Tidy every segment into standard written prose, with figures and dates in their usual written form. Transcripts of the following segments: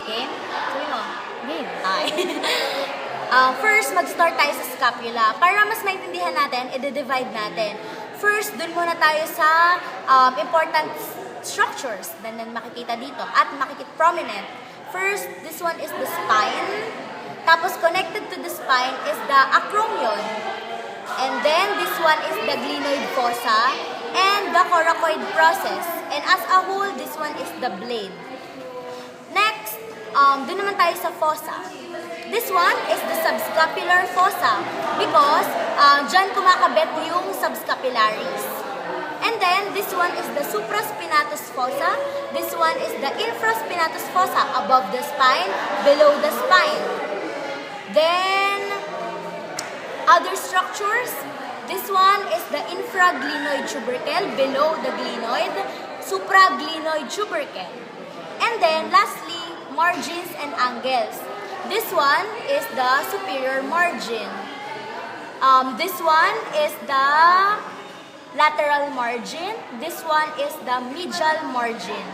Game? Sabi mo. Game. Ay. First, mag-start tayo sa scapula. Para mas maintindihan natin, i-divide natin. First, dun muna tayo sa important structures na makikita dito at makikita prominent. First, this one is the spine. Tapos, connected to the spine is the acromion. And then, this one is the glenoid fossa and the coracoid process. And as a whole, this one is the blade. Next, dun naman tayo sa fossa. This one is the subscapular fossa because dyan kumakabit yung subscapularis. And then, this one is the supraspinatus fossa. This one is the infraspinatus fossa, above the spine, below the spine. Then, other structures. This one is the infraglenoid tubercle, below the glenoid, supraglenoid tubercle. And then, lastly, margins and angles. This one is the superior margin. This one is the lateral margin. This one is the medial margin.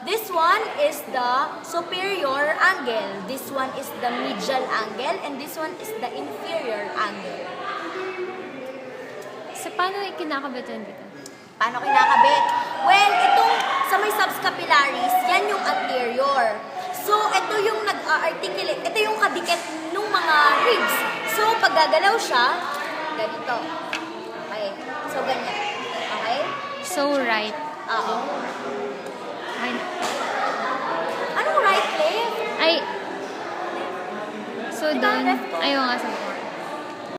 This one is the superior angle. This one is the medial angle. And this one is the inferior angle. So, paano kinakabit yun dito? Paano kinakabit? Well, itong sa may subscapularis, yan yung anterior. So, ito yung nag-articulate. Ito yung kadikit ng mga ribs. So, pag gagalaw siya, ganito. Okay. So, ganyan. Okay? So, right. Oo. Ay, Anong right, left? ay. So, Diba, doon. left ko? Ayaw nga sabi.